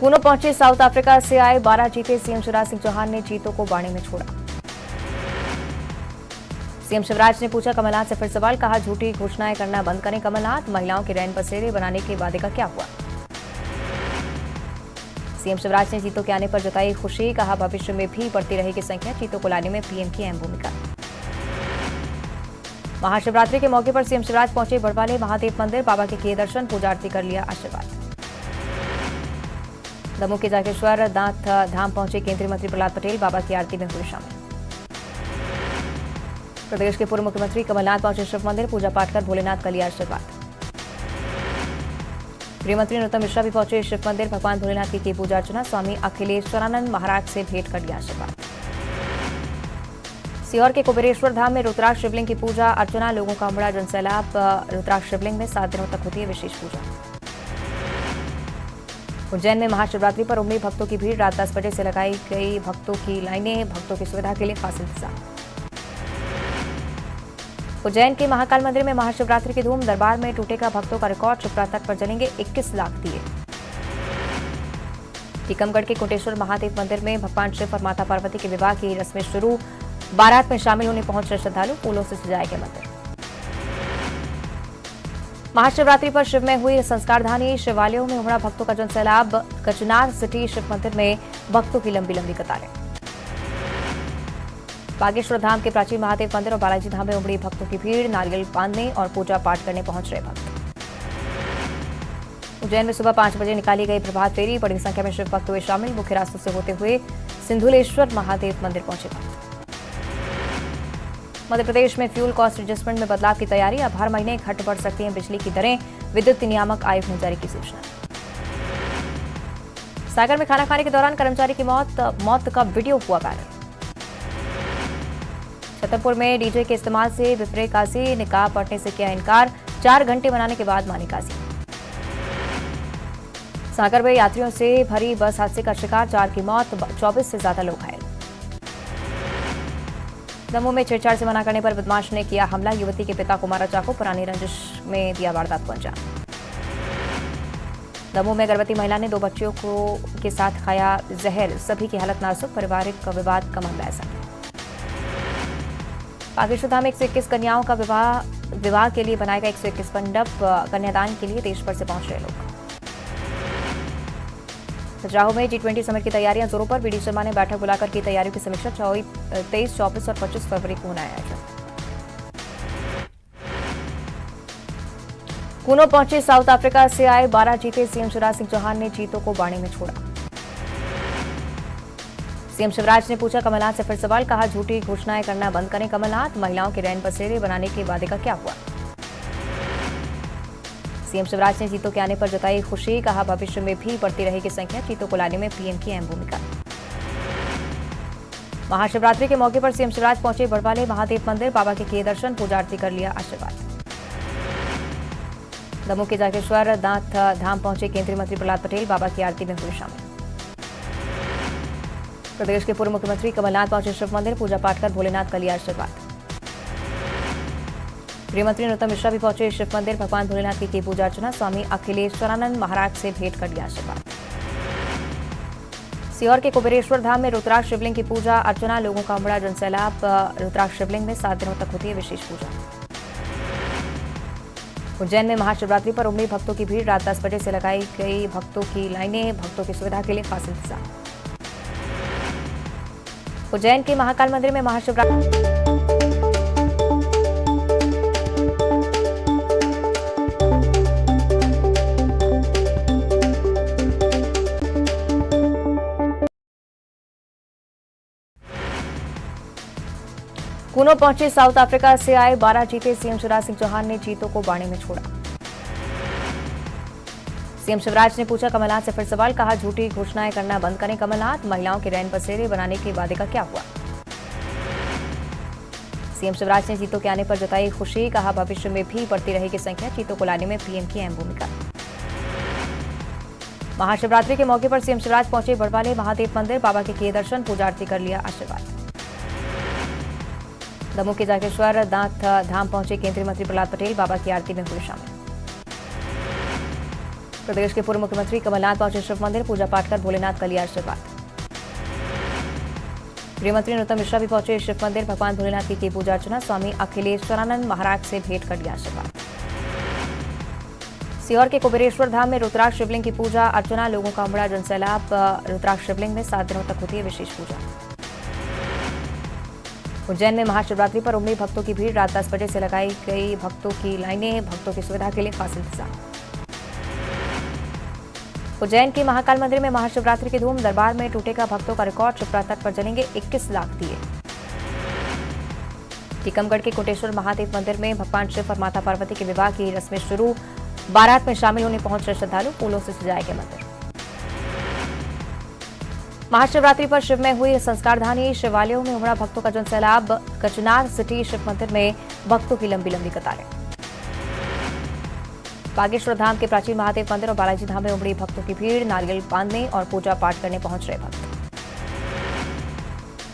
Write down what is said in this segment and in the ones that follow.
कूनो पहुंचे south Africa से आए 12 जीते सीएम शिवराज सिंह चौहान ने जीतों को बाड़े में छोड़ा। सीएम शिवराज ने पूछा कमलनाथ से फिर सवाल, कहा झूठी घोषणाएं करना बंद करें कमलनाथ, महिलाओं के रैन बसेरे बनाने के वादे का क्या हुआ। सीएम शिवराज ने जीतों के आने पर जताई खुशी, कहा भविष्य में भी बढ़ती रहेगी संख्या, जीतों को लाने में पीएम की अहम भूमिका। महाशिवरात्रि के मौके पर सीएम शिवराज पहुंचे बड़वाले महादेव मंदिर, बाबा के किए दर्शन, पूजा आरती कर लिया आशीर्वाद। दमोह के जागेश्वर नाथ धाम पहुंचे केंद्रीय मंत्री प्रहलाद पटेल, बाबा की आरती में हुए शामिल। प्रदेश के पूर्व मुख्यमंत्री कमलनाथ पहुंचे शिव मंदिर, पूजा पाठ कर भोलेनाथ का लिया आशीर्वाद। गृहमंत्री नरोत्तम मिश्रा भी पहुंचे शिव मंदिर, भगवान भोलेनाथ की पूजा अर्चना, स्वामी अखिलेश्वरानंद महाराज से भेंट कर लिया आशीर्वाद। सीहोर के कुबेरेश्वर धाम में रुद्राक्ष शिवलिंग की पूजा अर्चना, लोगों का उमड़ा जनसैलाब। रुद्राक्ष शिवलिंग में 7 दिनों तक होती है विशेष पूजा। उज्जैन में महाशिवरात्रि पर उमड़ी भक्तों की भीड़, रात 10 बजे से लगाई गई भक्तों की लाइनें, भक्तों की सुविधा के लिए खास इंतजाम। उज्जैन के महाकाल मंदिर में महाशिवरात्रि की धूम, दरबार में टूटेगा भक्तों का रिकॉर्ड, शिवरात्रि तक पर जलेंगे 21 लाख दिए। टीकमगढ़ के कोटेश्वर महादेव मंदिर में भगवान शिव और माता पार्वती के विवाह की रस्में शुरू, बारात में शामिल होने पहुंच रहे श्रद्धालु, फूलों से सजाया गया मंदिर। महाशिवरात्रि पर शिव में हुई संस्कारधानी, शिवालयों में उमड़ा भक्तों का जनसैलाब। कचनार सिटी शिव मंदिर में भक्तों की लंबी लंबी कतारें। बागेश्वर धाम के प्राचीन महादेव मंदिर और बालाजी धाम में उमड़ी भक्तों की भीड़, नारियल बांधने और पूजा पाठ करने पहुंच रहे भक्त। उज्जैन में सुबह 5 बजे निकाली गई प्रभात फेरी, बड़ी संख्या में शिव भक्त हुए शामिल, मुख्य रास्तों से होते हुए सिंधुलेश्वर महादेव मंदिर पहुंचे भक्त। मध्य प्रदेश में फ्यूल कॉस्ट एडजस्टमेंट में बदलाव की तैयारी, अब हर महीने घट बढ़ सकती हैं बिजली की दरें, विद्युत नियामक आयोग ने जारी की सूचना। सागर में खाना खाने के दौरान कर्मचारी की मौत का वीडियो हुआ वायरल। छतरपुर में डीजे के इस्तेमाल से विपरीत काजी, निकाह पढ़ने से किया इनकार, 4 घंटे मनाने के बाद मानी काजी। सागर में यात्रियों से भरी बस हादसे का शिकार, 4 की मौत, 24 से ज्यादा लोग घायल। दमोह में छेड़छाड़ से मना करने पर बदमाश ने किया हमला, युवती के पिता को मारा चाकू, पुरानी रंजिश में दिया वारदात को अंजाम। दमोह में गर्भवती महिला ने 2 बच्चियों के साथ खाया जहर, सभी की हालत नाजुक, पारिवारिक विवाद का मामला ऐसा। बागेश्वर धाम में 121 कन्याओं का विवाह के लिए बनाएगा 121 मंडप, कन्यादान के लिए देश भर से पहुंच रहे लोग। खजुराहो में G20 समिट की तैयारियां जोरों पर, वीडी शर्मा ने बैठक बुलाकर की तैयारियों की समीक्षा, 23, 24 और 25 फरवरी को होना है आयोजन। कूनो पहुंचे साउथ अफ्रीका से आए 12 जीते सीएम शिवराज सिंह चौहान ने जीतों को बाड़े में छोड़ा। सीएम शिवराज ने पूछा कमलनाथ से फिर सवाल, कहा झूठी घोषणाएं करना बंद करें कमलनाथ, महिलाओं के रैन बसेरे बनाने के वादे का क्या हुआ। सीएम शिवराज ने जीतों के आने पर जताई खुशी, कहा भविष्य में भी बढ़ती रहेगी संख्या, जीतों को लाने में पीएम की अहम भूमिका। महाशिवरात्रि के मौके पर सीएम शिवराज पहुंचे बड़वाले महादेव मंदिर, बाबा के किए दर्शन, पूजा आरती कर लिया आशीर्वाद। दमोह के जागेश्वर नाथ धाम पहुंचे केंद्रीय मंत्री प्रहलाद पटेल, बाबा की आरती में हुए शामिल। प्रदेश के पूर्व मुख्यमंत्री कमलनाथ पहुंचे शिव मंदिर, पूजा पाठ कर भोलेनाथ का लिया आशीर्वाद। गृहमंत्री नरोत्तम मिश्रा भी पहुंचे शिव मंदिर, भगवान भोलेनाथ की पूजा अर्चना, स्वामी अखिलेश्वरानंद महाराज से भेंट कर लिया आशीर्वाद। सीहोर के कुबेरेश्वर धाम में रुद्राक्ष शिवलिंग की पूजा अर्चना, लोगों का उमड़ा जनसैलाब। रुद्राक्ष शिवलिंग में 7 दिनों तक होती है विशेष पूजा। उज्जैन में महाशिवरात्रि पर उमड़ी भक्तों की भीड़, रात 10 बजे से लगाई गई भक्तों की लाइनें, भक्तों की सुविधा के लिए खास इंतजाम। उज्जैन के महाकाल मंदिर में महाशिवरात्रि कूनो पहुंचे साउथ अफ्रीका से आए 12 जीते सीएम शिवराज सिंह चौहान ने जीतों को बाड़े में छोड़ा। सीएम शिवराज ने पूछा कमलनाथ से फिर सवाल, कहा झूठी घोषणाएं करना बंद करें कमलनाथ, महिलाओं के रैन बसेरे बनाने के वादे का क्या हुआ। सीएम शिवराज ने जीतों के आने पर जताई खुशी, कहा भविष्य में भी बढ़ती रहेगी संख्या, जीतों को लाने में पीएम की अहम भूमिका। महाशिवरात्रि के मौके पर सीएम शिवराज पहुंचे बड़वाले महादेव मंदिर, बाबा के किए दर्शन, पूजा आरती कर लिया आशीर्वाद। दमोह के जागेश्वर नाथ धाम पहुंचे केंद्रीय मंत्री प्रहलाद पटेल, बाबा की आरती में हुए शामिल। प्रदेश के पूर्व मुख्यमंत्री कमलनाथ पहुंचे शिव मंदिर, पूजा पाठ कर भोलेनाथ का लिया आशीर्वाद। गृहमंत्री नरोत्तम मिश्रा भी पहुंचे शिव मंदिर, भगवान भोलेनाथ की पूजा अर्चना, स्वामी अखिलेश्वरानंद महाराज से भेंट कर लिया आशीर्वाद। सीहोर के कुबेरेश्वर धाम में रुद्राक्ष शिवलिंग की पूजा अर्चना, लोगों का उमड़ा जनसैलाब। रुद्राक्ष शिवलिंग में 7 दिनों तक होती है विशेष पूजा। उज्जैन में महाशिवरात्रि पर उमड़ी भक्तों की भीड़, रात 10 बजे से लगाई गई भक्तों की लाइनें, भक्तों की सुविधा के लिए खास इंतजाम। उज्जैन के महाकाल मंदिर में महाशिवरात्रि की धूम, दरबार में टूटेगा भक्तों का रिकॉर्ड, शिप्रा तट पर जलेंगे 21 लाख दिए। टीकमगढ़ के कोटेश्वर महादेव मंदिर में भगवान शिव और माता पार्वती के विवाह की रस्में शुरू, बारात में शामिल होने पहुंच रहे श्रद्धालु, फूलों से सजाए गए मंदिर। महाशिवरात्रि पर शिव में हुई संस्कारधानी, शिवालयों में उमड़ा भक्तों का जनसैलाब। कचनार सिटी शिव मंदिर में भक्तों की लंबी लंबी कतारें। बागेश्वर धाम के प्राचीन महादेव मंदिर और बालाजी धाम में उमड़ी भक्तों की भीड़, नारियल बांधने और पूजा पाठ करने पहुंच रहे भक्त।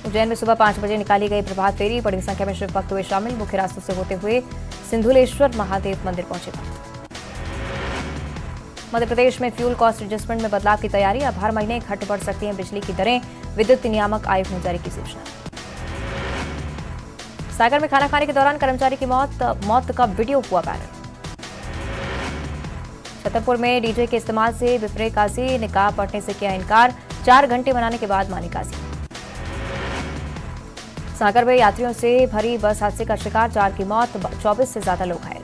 उज्जैन में सुबह 5 बजे निकाली गई प्रभात फेरी, बड़ी संख्या में शिव भक्त हुए शामिल, मुख्य रास्तों से होते हुए सिंधुलेश्वर महादेव मंदिर पहुंचे भक्त। मध्य प्रदेश में फ्यूल कॉस्ट एडजस्टमेंट में बदलाव की तैयारी, अब हर महीने घट बढ़ सकती हैं बिजली की दरें, विद्युत नियामक आयोग ने जारी की सूचना। सागर में खाना खाने के दौरान कर्मचारी की मौत का वीडियो हुआ वायरल। छतरपुर में डीजे के इस्तेमाल से विफरे काजी, निकाह पढ़ने से किया इनकार, 4 घंटे मनाने के बाद मानी काजी। सागर में यात्रियों से भरी बस हादसे का शिकार, 4 की मौत, 24 से ज्यादा लोग घायल।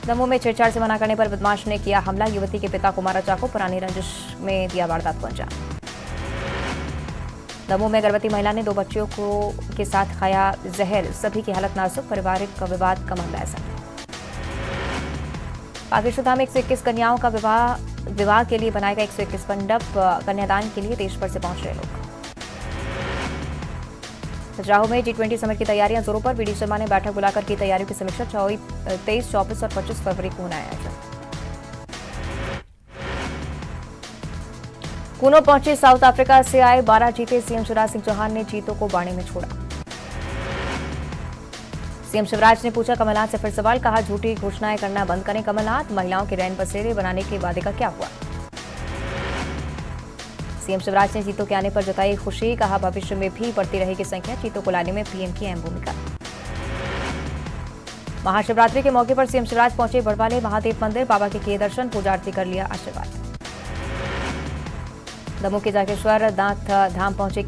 दमोह में छेड़छाड़ से मना करने पर बदमाश ने किया हमला, युवती के पिता को मारा चाकू, पुरानी रंजिश में दिया वारदात को अंजाम। दमोह में गर्भवती महिला ने 2 बच्चियों के साथ खाया जहर, सभी की हालत नाजुक, पारिवारिक विवाद का मामला ऐसा। बागेश्वर धाम में 121 कन्याओं का विवाह के लिए बनाएगा 121 मंडप, कन्यादान के लिए देश भर से पहुंच रहे लोग। खजुराहो में G20 समिट की तैयारियां जोरों पर, बीडी शर्मा ने बैठक बुलाकर की तैयारियों की समीक्षा, 23, 24 और 25 फरवरी को होना आयोजन। कूनो पहुंचे साउथ अफ्रीका से आए 12 चीते, सीएम शिवराज सिंह चौहान ने चीतों को बाड़े में छोड़ा। सीएम शिवराज ने पूछा कमलनाथ से फिर सवाल, कहा झूठी घोषणाएं करना बंद करें कमलनाथ, महिलाओं के रैन बसेरे बनाने के वादे का क्या हुआ। सीएम शिवराज ने चीतों के आने पर जताई खुशी, कहा भविष्य में भी बढ़ती रहेगी संख्या, चीतों को लाने में पीएम की अहम भूमिका। महाशिवरात्रि के मौके पर सीएम शिवराज पहुंचे बड़वाले महादेव मंदिर, बाबा के किए दर्शन, पूजा आरती कर लिया आशीर्वाद। दमोह के जागेश्वर नाथ धाम पहुंचे